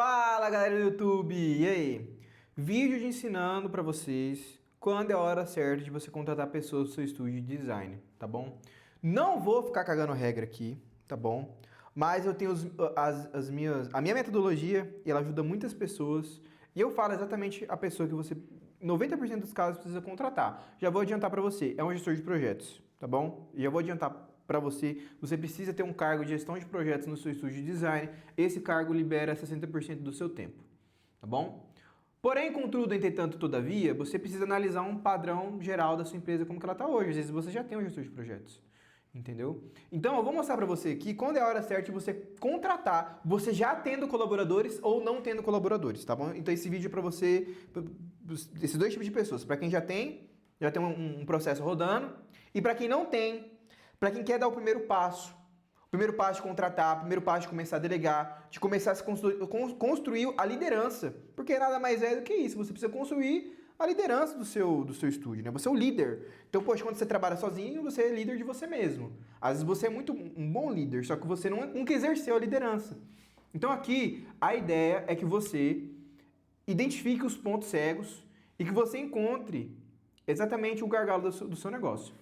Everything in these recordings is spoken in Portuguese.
Fala galera do YouTube, e aí? Vídeo de ensinando pra vocês quando é a hora certa de você contratar pessoas do seu estúdio de design, tá bom? Não vou ficar cagando regra aqui, tá bom? Mas eu tenho a minha metodologia e ela ajuda muitas pessoas e eu falo exatamente a pessoa que você, 90% dos casos, precisa contratar. Já vou adiantar pra você, é um gestor de projetos, tá bom? E já vou adiantar para você, você precisa ter um cargo de gestão de projetos no seu estúdio de design. Esse cargo libera 60% do seu tempo, tá bom? Porém, contudo, entretanto, todavia, você precisa analisar um padrão geral da sua empresa como que ela está hoje. Às vezes você já tem um gestor de projetos, entendeu? Então, eu vou mostrar para você aqui quando é a hora certa de você contratar, você já tendo colaboradores ou não tendo colaboradores, tá bom? Então, esse vídeo é para você, esses dois tipos de pessoas. Para quem já tem um processo rodando, e para quem não tem, para quem quer dar o primeiro passo de contratar, o primeiro passo de começar a delegar, de começar a se construir a liderança, porque nada mais é do que isso, você precisa construir a liderança do seu estúdio, né? Você é o líder. Então, poxa, quando você trabalha sozinho, você é líder de você mesmo. Às vezes você é muito um bom líder, só que você nunca exerceu a liderança. Então aqui, a ideia é que você identifique os pontos cegos e que você encontre exatamente o gargalo do seu negócio.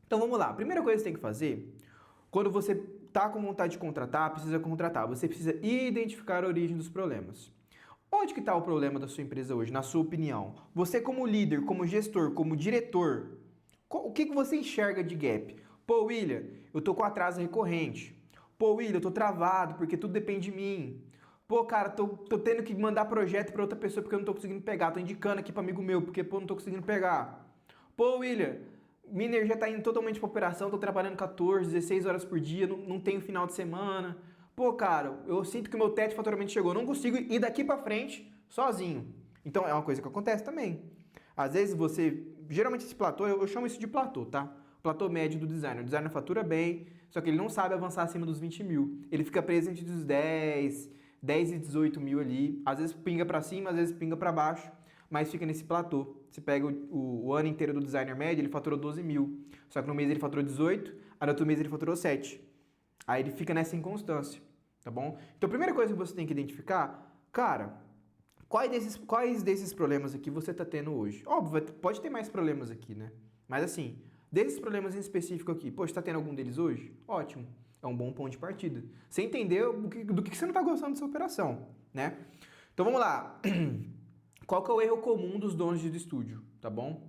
Então vamos lá, a primeira coisa que você tem que fazer, quando você está com vontade de contratar, precisa contratar, você precisa identificar a origem dos problemas. Onde que está o problema da sua empresa hoje, na sua opinião? Você como líder, como gestor, como diretor, o que você enxerga de gap? Pô, William, eu tô com atraso recorrente. Pô, William, eu tô travado porque tudo depende de mim. Pô, cara, tô tendo que mandar projeto para outra pessoa porque eu não tô conseguindo pegar. Tô indicando aqui para amigo meu porque, pô, não tô conseguindo pegar. Pô, William, minha energia está indo totalmente para operação, estou trabalhando 14, 16 horas por dia, não tenho final de semana. Pô, cara, eu sinto que o meu teto de faturamento chegou, não consigo ir daqui para frente sozinho. Então é uma coisa que acontece também. Às vezes você, geralmente esse platô, eu chamo isso de platô, tá? O platô médio do designer. O designer fatura bem, só que ele não sabe avançar acima dos 20 mil. Ele fica preso entre os 10 e 18 mil ali. Às vezes pinga para cima, às vezes pinga para baixo, mas fica nesse platô. Você pega o ano inteiro do designer médio, ele faturou 12 mil. Só que no mês ele faturou 18, aí no outro mês ele faturou 7. Aí ele fica nessa inconstância, tá bom? Então a primeira coisa que você tem que identificar, cara, quais desses problemas aqui você tá tendo hoje? Óbvio, pode ter mais problemas aqui, né? Mas assim, desses problemas em específico aqui, pô, você tá tendo algum deles hoje? Ótimo, é um bom ponto de partida. Você entendeu do que você não tá gostando da sua operação, né? Então vamos lá. Qual que é o erro comum dos donos de estúdio, tá bom?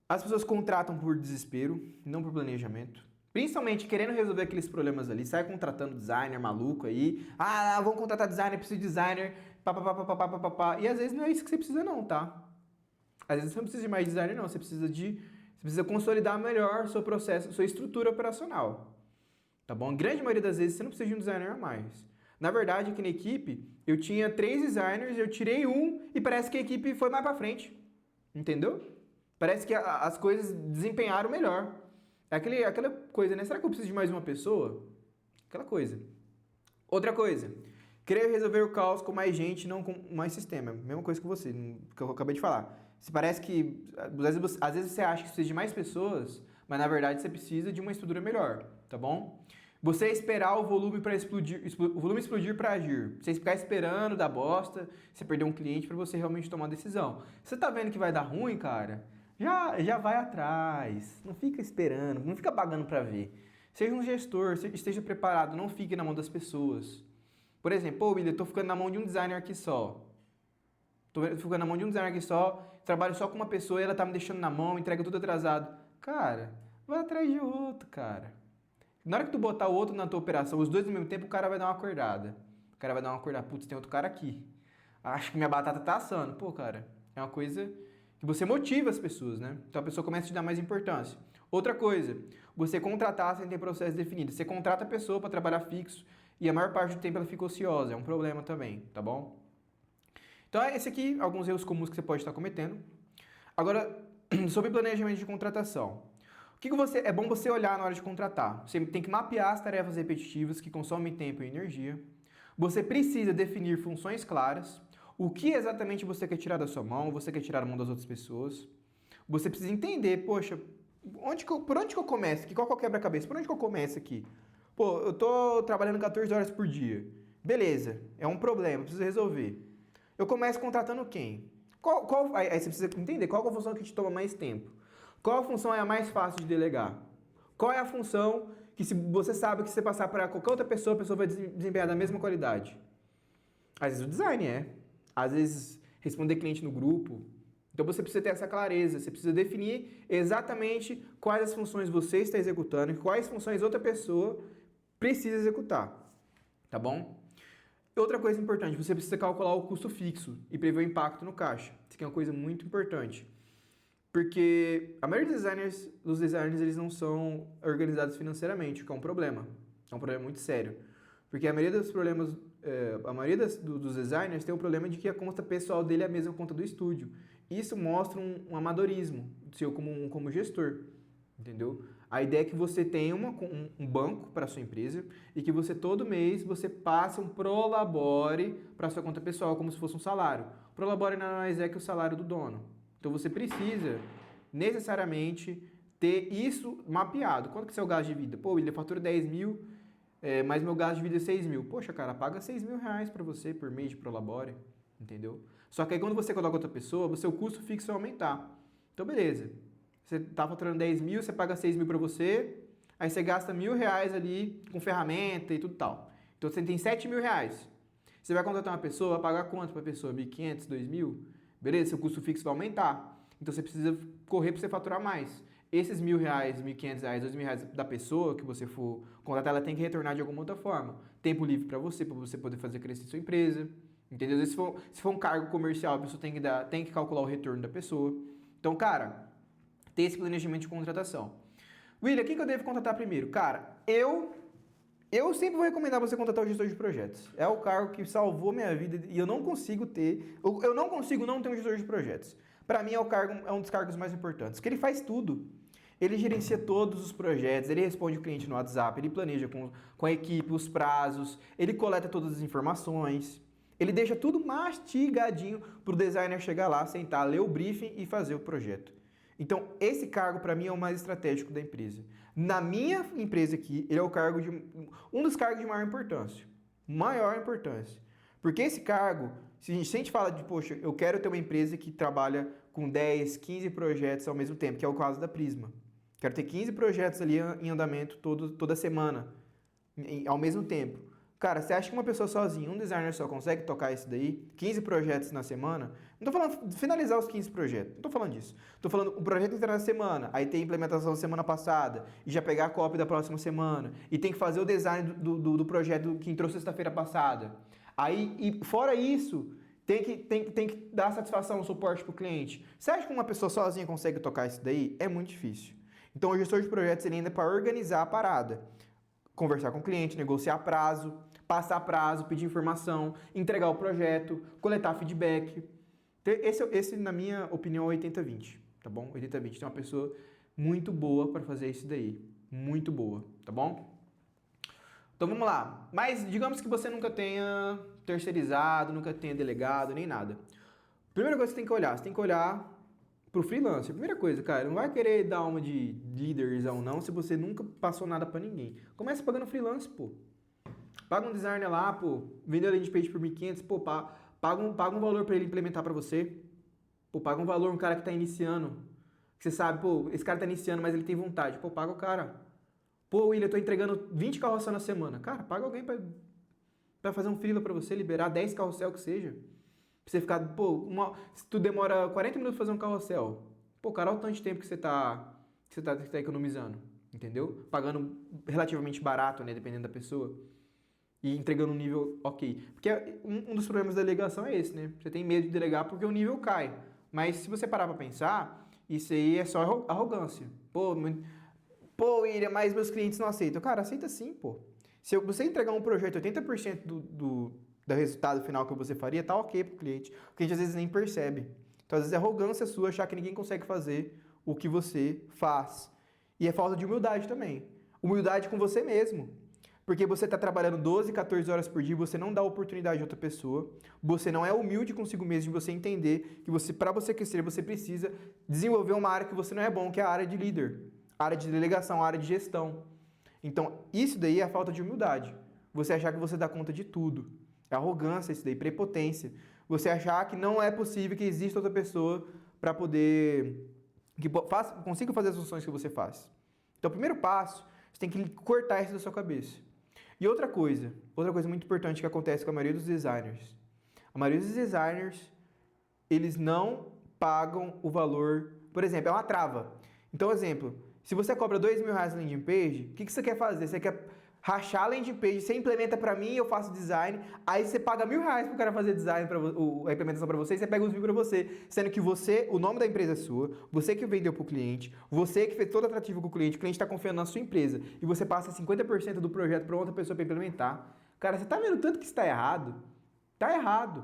As pessoas contratam por desespero, não por planejamento. Principalmente querendo resolver aqueles problemas ali, sai contratando designer maluco aí. Ah, vamos contratar designer, preciso de designer, papapá. E às vezes não é isso que você precisa não, tá? Às vezes você não precisa de mais designer não, você precisa consolidar melhor o seu processo, sua estrutura operacional. Tá bom? A grande maioria das vezes você não precisa de um designer a mais. Na verdade, aqui na equipe, eu tinha 3 designers, eu tirei um e parece que a equipe foi mais pra frente. Entendeu? Parece que as coisas desempenharam melhor. É aquela coisa, né? Será que eu preciso de mais uma pessoa? Aquela coisa. Outra coisa. Querer resolver o caos com mais gente, não com mais sistema. Mesma coisa que você, que eu acabei de falar. Se parece que, às vezes você acha que precisa de mais pessoas, mas na verdade você precisa de uma estrutura melhor, tá bom? Você esperar o volume para explodir, o volume explodir para agir. Você ficar esperando dar bosta, você perder um cliente para você realmente tomar uma decisão. Você tá vendo que vai dar ruim, cara? Já vai atrás. Não fica esperando, não fica pagando para ver. Seja um gestor, esteja preparado, não fique na mão das pessoas. Por exemplo, pô, William, eu tô ficando na mão de um designer aqui só. Tô ficando na mão de um designer aqui só, trabalho só com uma pessoa e ela tá me deixando na mão, entrega tudo atrasado. Cara, vai atrás de outro, cara. Na hora que tu botar o outro na tua operação, os dois ao mesmo tempo, o cara vai dar uma acordada. O cara vai dar uma acordada, putz, tem outro cara aqui. Acho que minha batata tá assando. Pô, cara, é uma coisa que você motiva as pessoas, né? Então a pessoa começa a te dar mais importância. Outra coisa, você contratar sem ter processo definido. Você contrata a pessoa para trabalhar fixo e a maior parte do tempo ela fica ociosa. É um problema também, tá bom? Então esse aqui, alguns erros comuns que você pode estar cometendo. Agora, sobre planejamento de contratação. O que é bom você olhar na hora de contratar? Você tem que mapear as tarefas repetitivas que consomem tempo e energia. Você precisa definir funções claras. O que exatamente você quer tirar da sua mão, você quer tirar da mão das outras pessoas. Você precisa entender, poxa, por onde que eu começo aqui? Qual que é o quebra-cabeça? Por onde que eu começo aqui? Pô, eu tô trabalhando 14 horas por dia. Beleza, é um problema, preciso resolver. Eu começo contratando quem? Aí você precisa entender qual é a função que te toma mais tempo. Qual a função é a mais fácil de delegar? Qual é a função que se você sabe que se você passar para qualquer outra pessoa, a pessoa vai desempenhar da mesma qualidade? Às vezes o design às vezes responder cliente no grupo. Então você precisa ter essa clareza, você precisa definir exatamente quais as funções você está executando e quais funções outra pessoa precisa executar, tá bom? Outra coisa importante, você precisa calcular o custo fixo e prever o impacto no caixa. Isso aqui é uma coisa muito importante. Porque a maioria dos designers eles não são organizados financeiramente, o que é um problema. É um problema muito sério. Porque a maioria dos problemas, dos designers tem o problema de que a conta pessoal dele é a mesma conta do estúdio. Isso mostra um amadorismo seu como gestor, entendeu? A ideia é que você tenha um banco para a sua empresa e que você todo mês você passe um prolabore para a sua conta pessoal, como se fosse um salário. Prolabore nada mais é que o salário do dono. Então você precisa necessariamente ter isso mapeado. Quanto que é o seu gasto de vida? Pô, ele fatura 10 mil, mas meu gasto de vida é 6 mil. Poxa, cara, paga 6 mil reais para você por mês de prolabore, entendeu? Só que aí quando você coloca outra pessoa, o seu custo fixo vai aumentar. Então beleza, você tá faturando 10 mil, você paga 6 mil para você, aí você gasta R$ 1.000 ali com ferramenta e tudo tal. Então você tem 7 mil reais. Você vai contratar uma pessoa, vai pagar quanto para a pessoa? 1.500, 2.000? Beleza, seu custo fixo vai aumentar. Então você precisa correr para você faturar mais. Esses R$ 1.000, R$ 1.500, R$ 2.000 da pessoa que você for contratar, ela tem que retornar de alguma outra forma. Tempo livre para você poder fazer crescer sua empresa. Entendeu? Se for um cargo comercial, a pessoa tem que calcular o retorno da pessoa. Então, cara, ter esse planejamento de contratação. William, quem que eu devo contratar primeiro? Cara, eu sempre vou recomendar você contratar o gestor de projetos. É o cargo que salvou minha vida e eu não consigo não ter um gestor de projetos. Para mim é um dos cargos mais importantes, porque ele faz tudo. Ele gerencia todos os projetos, ele responde o cliente no WhatsApp, ele planeja com a equipe os prazos, ele coleta todas as informações, ele deixa tudo mastigadinho para o designer chegar lá, sentar, ler o briefing e fazer o projeto. Então, esse cargo para mim é o mais estratégico da empresa. Na minha empresa aqui, ele é um dos cargos de maior importância. Maior importância. Porque esse cargo, se a gente fala de, poxa, eu quero ter uma empresa que trabalha com 10, 15 projetos ao mesmo tempo, que é o caso da Prisma. Quero ter 15 projetos ali em andamento toda semana, ao mesmo tempo. Cara, você acha que uma pessoa sozinha, um designer só consegue tocar isso daí? 15 projetos na semana? Não tô falando de finalizar os 15 projetos, não tô falando disso. Tô falando o projeto entrar na semana, aí tem a implementação da semana passada, e já pegar a cópia da próxima semana, e tem que fazer o design do projeto que entrou sexta-feira passada. Aí, e fora isso, tem que dar satisfação, suporte pro cliente. Você acha que uma pessoa sozinha consegue tocar isso daí? É muito difícil. Então, o gestor de projetos, ele ainda é para organizar a parada. Conversar com o cliente, negociar prazo, passar prazo, pedir informação, entregar o projeto, coletar feedback. Esse na minha opinião, é 80-20, tá bom? 80-20. Tem uma pessoa muito boa para fazer isso daí. Muito boa, tá bom? Então vamos lá. Mas digamos que você nunca tenha terceirizado, nunca tenha delegado, nem nada. Primeira coisa que você tem que olhar pro freelancer. Primeira coisa, cara, não vai querer dar uma de líderzão não se você nunca passou nada pra ninguém. Começa pagando freelance, pô. Paga um designer lá, pô, vendeu a landing page por 1.500, pô, paga um valor pra ele implementar pra você. Pô, paga um valor um cara que tá iniciando. Que você sabe, pô, esse cara tá iniciando, mas ele tem vontade. Pô, paga o cara. Pô, William, eu tô entregando 20 carrossel na semana. Cara, paga alguém pra fazer um freela pra você, liberar 10 carrossel que seja. Pra você ficar, pô, se tu demora 40 minutos pra fazer um carrossel, pô, cara, olha o tanto de tempo que você tá economizando, entendeu? Pagando relativamente barato, né, dependendo da pessoa. E entregando um nível ok. Porque um dos problemas da delegação é esse, né? Você tem medo de delegar porque o nível cai. Mas se você parar pra pensar, isso aí é só arrogância. Pô, William, mas meus clientes não aceitam. Cara, aceita sim, pô. Se você entregar um projeto 80% do resultado final que você faria, tá ok pro cliente. O cliente às vezes nem percebe. Então, às vezes é arrogância sua achar que ninguém consegue fazer o que você faz. E é falta de humildade também. Humildade com você mesmo. Porque você está trabalhando 12, 14 horas por dia, você não dá oportunidade a outra pessoa, você não é humilde consigo mesmo de você entender que para você crescer, você precisa desenvolver uma área que você não é bom, que é a área de líder, a área de delegação, a área de gestão. Então, isso daí é a falta de humildade. você achar que você dá conta de tudo. É arrogância isso daí, prepotência. Você achar que não é possível que exista outra pessoa para poder... consiga fazer as funções que você faz. Então, o primeiro passo, você tem que cortar isso da sua cabeça. E outra coisa muito importante que acontece com a maioria dos designers. A maioria dos designers, eles não pagam o valor... Por exemplo, é uma trava. Então, exemplo, se você cobra R$2.000 na landing page, o que você quer fazer? Você quer rachar a landing page, você implementa para mim, eu faço design, aí você paga R$1.000 pro cara fazer design, a implementação para você, e você pega os 1.000 para você, sendo que você, o nome da empresa é sua, você que vendeu pro cliente, você que fez todo o atrativo com o cliente está confiando na sua empresa, e você passa 50% do projeto para outra pessoa para implementar. Cara, você tá vendo tanto que está errado? Tá errado.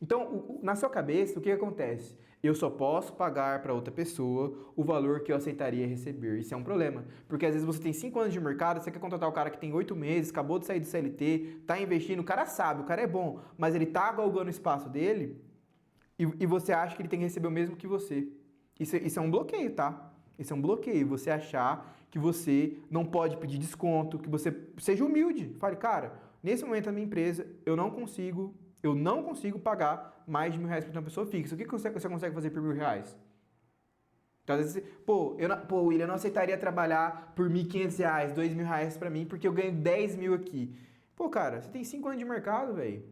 Então, na sua cabeça, o que acontece? Eu só posso pagar para outra pessoa o valor que eu aceitaria receber. Isso é um problema. Porque às vezes você tem 5 anos de mercado, você quer contratar o cara que tem 8 meses, acabou de sair do CLT, tá investindo, o cara sabe, o cara é bom, mas ele tá galgando o espaço dele e você acha que ele tem que receber o mesmo que você. Isso é um bloqueio, tá? Isso é um bloqueio. Você achar que você não pode pedir desconto, que você seja humilde. Fale, cara, nesse momento da minha empresa, eu não consigo pagar mais de R$1.000 para uma pessoa fixa. O que você consegue fazer por R$1.000? Então, às vezes, William, eu não aceitaria trabalhar por R$1.500, R$2.000 para mim, porque eu ganho 10 mil aqui. Pô, cara, você tem 5 anos de mercado, velho.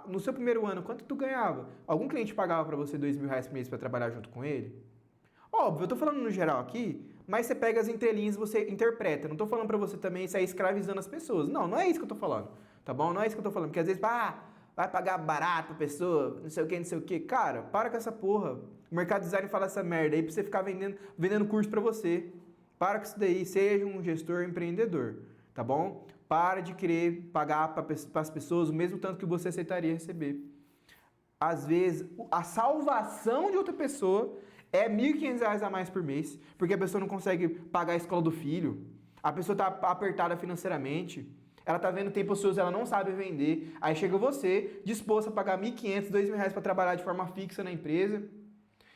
No seu primeiro ano, quanto tu ganhava? Algum cliente pagava para você R$2.000 por mês para trabalhar junto com ele? Óbvio, eu tô falando no geral aqui, mas você pega as entrelinhas e você interpreta. Não tô falando para você também sair escravizando as pessoas. Não é isso que eu tô falando, tá bom? Não é isso que eu tô falando, porque às vezes, vai pagar barato pra pessoa, não sei o que. Cara, para com essa porra. O mercado design fala essa merda aí pra você ficar vendendo curso pra você. Para com isso daí, seja um gestor empreendedor, tá bom? Para de querer pagar para as pessoas o mesmo tanto que você aceitaria receber. Às vezes, a salvação de outra pessoa é R$1.500 a mais por mês, porque a pessoa não consegue pagar a escola do filho, a pessoa tá apertada financeiramente, ela tá vendo tempo ocioso, ela não sabe vender. Aí chega você, disposto a pagar R$1.500, R$2.000 para trabalhar de forma fixa na empresa.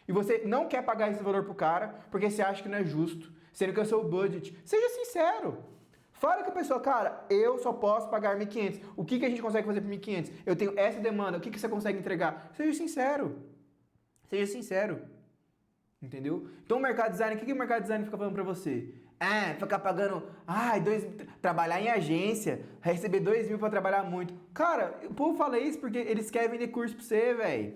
E você não quer pagar esse valor pro cara, porque você acha que não é justo, sendo que é o seu budget. Seja sincero. Fala com a pessoa, cara, eu só posso pagar R$1.500. O que a gente consegue fazer por R$1.500? Eu tenho essa demanda, o que você consegue entregar? Seja sincero. Seja sincero. Entendeu? Então o mercado design, o que o mercado design fica falando pra você? Ficar pagando, trabalhar em agência, receber 2 mil pra trabalhar muito. Cara, o povo fala isso porque eles querem vender curso pra você, velho.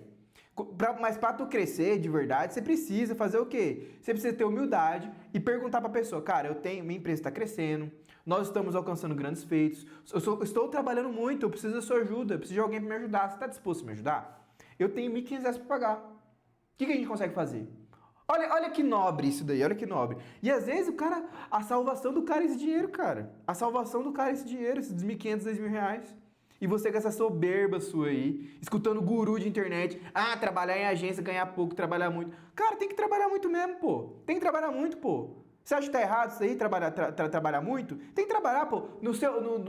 Mas pra tu crescer de verdade, você precisa fazer o quê? Você precisa ter humildade e perguntar pra pessoa, cara, minha empresa tá crescendo, nós estamos alcançando grandes feitos, eu estou trabalhando muito, eu preciso da sua ajuda, eu preciso de alguém pra me ajudar. Você tá disposto a me ajudar? Eu tenho R$1.500 pra pagar. O que a gente consegue fazer? Olha que nobre isso daí, olha que nobre. E às vezes a salvação do cara é esse dinheiro, cara. A salvação do cara é esse dinheiro, esses R$1.500, R$2.000. E você com essa soberba sua aí, escutando guru de internet, trabalhar em agência, ganhar pouco, trabalhar muito. Cara, tem que trabalhar muito mesmo, pô. Tem que trabalhar muito, pô. Você acha que tá errado isso aí, trabalhar muito? Tem que trabalhar, pô.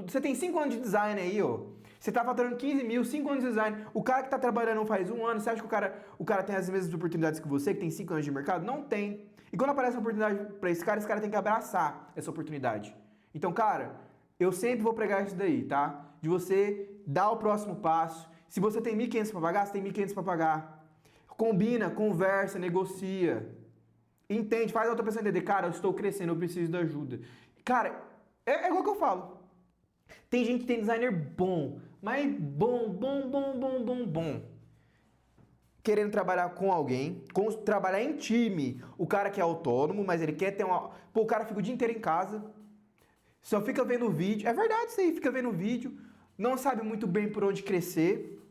Você tem 5 anos de design aí, ó. Você tá faturando 15 mil, 5 anos de design. O cara que tá trabalhando faz 1 ano, você acha que o cara tem as mesmas oportunidades que você, que tem 5 anos de mercado? Não tem. E quando aparece uma oportunidade pra esse cara tem que abraçar essa oportunidade. Então, cara, eu sempre vou pregar isso daí, tá? De você dar o próximo passo. Se você tem R$1.500 pra pagar, você tem R$1.500 pra pagar. Combina, conversa, negocia. Entende, faz a outra pessoa entender. Cara, eu estou crescendo, eu preciso de ajuda. Cara, é igual que eu falo. Tem gente que tem designer bom, mas bom. Querendo trabalhar com alguém, trabalhar em time. O cara que é autônomo, mas ele quer ter uma... Pô, o cara fica o dia inteiro em casa, só fica vendo vídeo. É verdade isso aí, fica vendo vídeo, não sabe muito bem por onde crescer.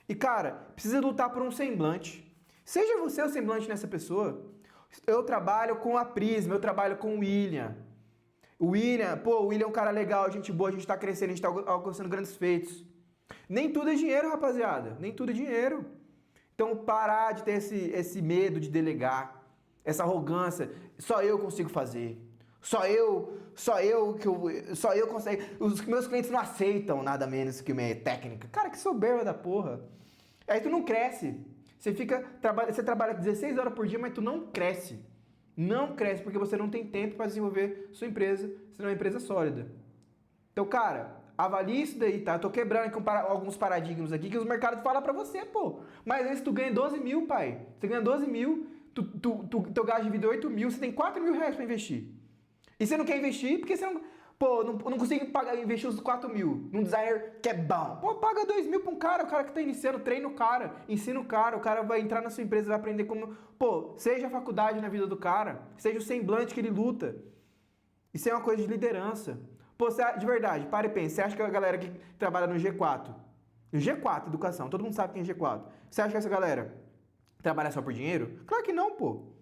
E, cara, precisa lutar por um semblante. Seja você o semblante nessa pessoa. Eu trabalho com a Prisma, eu trabalho com o William. O William é um cara legal, gente boa, a gente tá crescendo, a gente tá alcançando grandes feitos. Nem tudo é dinheiro, rapaziada. Nem tudo é dinheiro. Então, parar de ter esse medo de delegar, essa arrogância. Só eu consigo fazer. Só eu consigo. Os meus clientes não aceitam nada menos que minha técnica. Cara, que soberba da porra. Aí tu não cresce. Você trabalha 16 horas por dia, mas tu não cresce. Não cresce porque você não tem tempo para desenvolver sua empresa, se não é uma empresa sólida. Então, cara, avalie isso daí, tá? Eu tô quebrando aqui alguns paradigmas aqui que os mercados falam pra você, pô. Mas antes tu ganha 12 mil, pai. Você ganha 12 mil, teu gasto de vida é 8 mil, você tem 4 mil reais pra investir. E você não quer investir porque você não... Pô, não consigo investir os 4 mil num designer que é bom. Pô, paga 2 mil pra um cara, o cara que tá iniciando, treina o cara, ensina o cara vai entrar na sua empresa, vai aprender como... Pô, seja a faculdade na vida do cara, seja o semblante que ele luta. Isso é uma coisa de liderança. Pô, de verdade, para e pensa, você acha que a galera que trabalha no G4, educação, todo mundo sabe quem é G4, você acha que essa galera trabalha só por dinheiro? Claro que não, pô.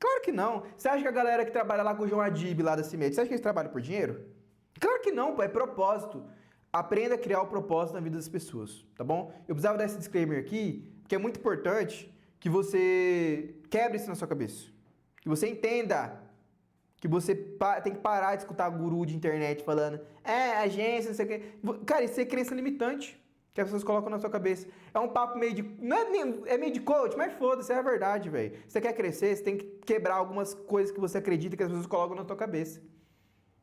Claro que não. Você acha que a galera que trabalha lá com o João Adib, lá da CIMED, você acha que eles trabalham por dinheiro? Claro que não, pô, é propósito. Aprenda a criar o propósito na vida das pessoas, tá bom? Eu precisava dar esse disclaimer aqui, porque é muito importante que você quebre isso na sua cabeça. Que você entenda que você tem que parar de escutar guru de internet falando agência, não sei o quê. Cara, isso é crença limitante que as pessoas colocam na sua cabeça. É um papo meio de... é meio de coach, mas foda-se, é a verdade, velho. Você quer crescer, você tem que quebrar algumas coisas que você acredita que as pessoas colocam na sua cabeça.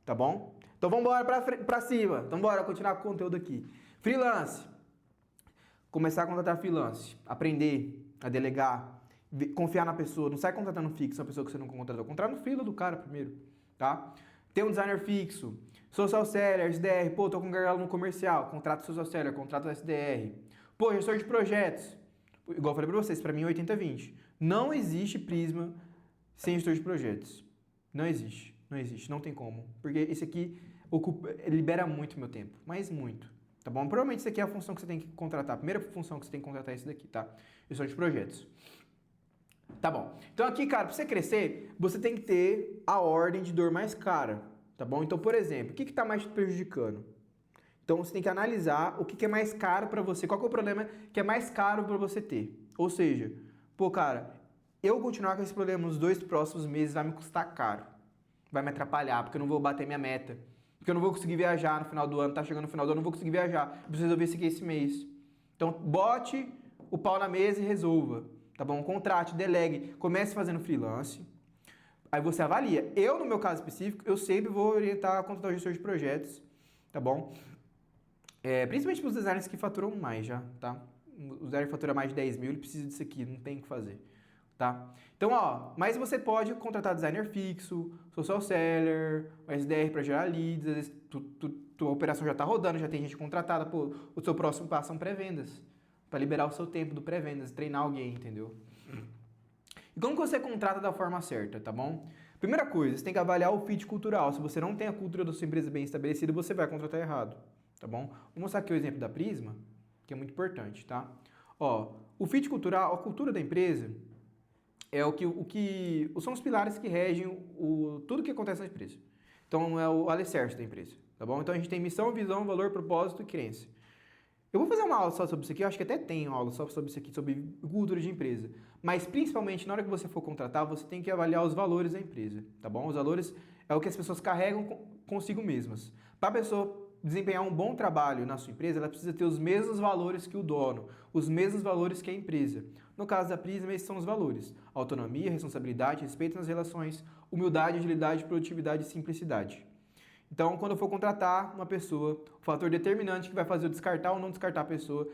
Tá bom? Então vamos embora pra cima. Então bora continuar com o conteúdo aqui. Freelance. Começar a contratar freelance. Aprender a delegar. Confiar na pessoa. Não sai contratando fixo uma pessoa que você não contratou. Contrata no freela do cara primeiro. Tá? Ter um designer fixo. Social seller, SDR. Pô, tô com um gargalo no comercial. Contrato social seller, contrato SDR. Pô, gestor de projetos. Igual eu falei pra vocês, pra mim é 80-20. Não existe Prisma sem gestor de projetos. Não existe. Não existe, não tem como. Porque esse aqui libera muito meu tempo, mas muito. Tá bom? Provavelmente isso aqui é a função que você tem que contratar. A primeira função que você tem que contratar é esse daqui, tá? Gestor de projetos. Tá bom. Então aqui, cara, pra você crescer, você tem que ter a ordem de dor mais cara. Tá bom? Então, por exemplo, o que tá mais te prejudicando? Então você tem que analisar o que é mais caro pra você. Qual que é o problema que é mais caro pra você ter? Ou seja, pô, cara, eu continuar com esse problema nos 2 próximos meses vai me custar caro. Vai me atrapalhar, porque eu não vou bater minha meta. Porque eu não vou conseguir viajar no final do ano, tá chegando no final do ano, eu não vou conseguir viajar. Eu preciso resolver isso aqui esse mês. Então, bote o pau na mesa e resolva. Tá bom? Contrate, delegue, comece fazendo freelance. Aí você avalia. Eu, no meu caso específico, eu sempre vou orientar a contratar o gestor de projetos. Tá bom? Principalmente para os designers que faturam mais já, tá? O designer que fatura mais de 10 mil, ele precisa disso aqui, não tem o que fazer. Tá? Então, ó, mas você pode contratar designer fixo, social seller, o SDR para gerar leads, às vezes tua operação já tá rodando, já tem gente contratada, pô, o seu próximo passo são pré-vendas, para liberar o seu tempo do pré-vendas, treinar alguém, entendeu? E como que você contrata da forma certa, tá bom? Primeira coisa, você tem que avaliar o fit cultural. Se você não tem a cultura da sua empresa bem estabelecida, você vai contratar errado, tá bom? Vou mostrar aqui o exemplo da Prisma, que é muito importante, tá? Ó, o fit cultural, a cultura da empresa é são os pilares que regem tudo que acontece na empresa. Então, é o alicerce da empresa, tá bom? Então, a gente tem missão, visão, valor, propósito e crença. Eu vou fazer uma aula só sobre isso aqui, eu acho que até tem uma aula só sobre isso aqui, sobre cultura de empresa. Mas, principalmente, na hora que você for contratar, você tem que avaliar os valores da empresa, tá bom? Os valores é o que as pessoas carregam consigo mesmas. Para a pessoa desempenhar um bom trabalho na sua empresa, ela precisa ter os mesmos valores que o dono, os mesmos valores que a empresa. No caso da Prisma, esses são os valores: autonomia, responsabilidade, respeito nas relações, humildade, agilidade, produtividade e simplicidade. Então, quando eu for contratar uma pessoa, o fator determinante que vai fazer eu descartar ou não descartar a pessoa,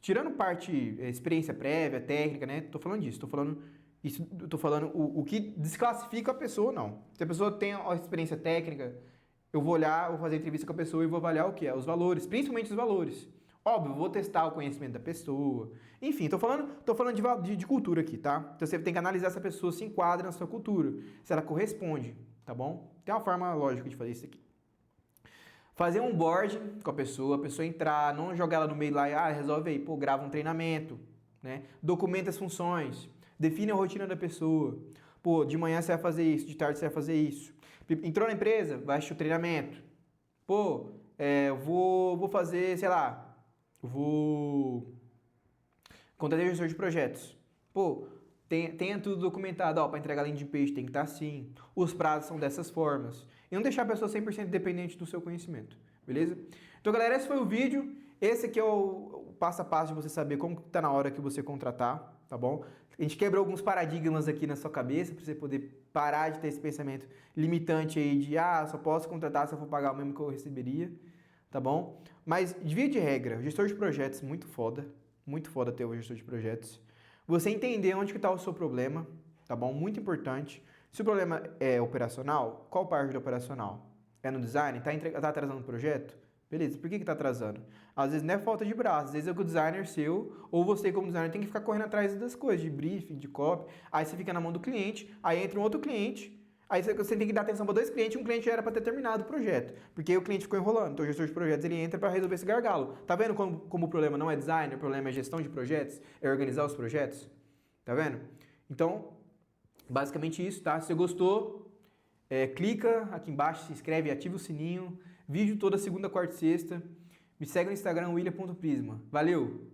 tirando parte experiência prévia, técnica, né? Tô falando disso, tô falando o que desclassifica a pessoa, não. Se a pessoa tem a experiência técnica, eu vou olhar, vou fazer entrevista com a pessoa e vou avaliar o que é, os valores, principalmente os valores. Óbvio, vou testar o conhecimento da pessoa. Enfim, tô falando de cultura aqui, tá? Então você tem que analisar se a pessoa se enquadra na sua cultura, se ela corresponde, tá bom? Tem uma forma lógica de fazer isso aqui. Fazer um board com a pessoa entrar, não jogar ela no meio lá e resolve aí, pô, grava um treinamento, né? Documenta as funções, define a rotina da pessoa. Pô, de manhã você vai fazer isso, de tarde você vai fazer isso. Entrou na empresa, vai assistir o treinamento. Pô, vou fazer, sei lá, contratar gestor de projetos. Pô, tenha tudo documentado, ó, para entregar landing page tem que estar assim. Os prazos são dessas formas. E não deixar a pessoa 100% dependente do seu conhecimento, beleza? Então, galera, esse foi o vídeo. Esse aqui é o passo a passo de você saber como tá na hora que você contratar, tá bom? A gente quebrou alguns paradigmas aqui na sua cabeça para você poder parar de ter esse pensamento limitante aí de só posso contratar se eu for pagar o mesmo que eu receberia, tá bom? Mas, de via de regra, gestor de projetos, muito foda ter o gestor de projetos. Você entender onde que está o seu problema, tá bom? Muito importante. Se o problema é operacional, qual parte do operacional? É no design? Tá atrasando o projeto? Beleza, por que está atrasando? Às vezes não é falta de braço, às vezes é que o designer seu, ou você como designer tem que ficar correndo atrás das coisas, de briefing, de copy, aí você fica na mão do cliente, aí entra um outro cliente, aí você tem que dar atenção para dois clientes, um cliente já era para ter terminado o projeto, porque o cliente ficou enrolando, então o gestor de projetos ele entra para resolver esse gargalo. Tá vendo como o problema não é designer, o problema é gestão de projetos, é organizar os projetos? Tá vendo? Então, basicamente isso, tá? Se você gostou, clica aqui embaixo, se inscreve, ativa o sininho. Vídeo toda segunda, quarta e sexta. Me segue no Instagram, william.prisma. Valeu!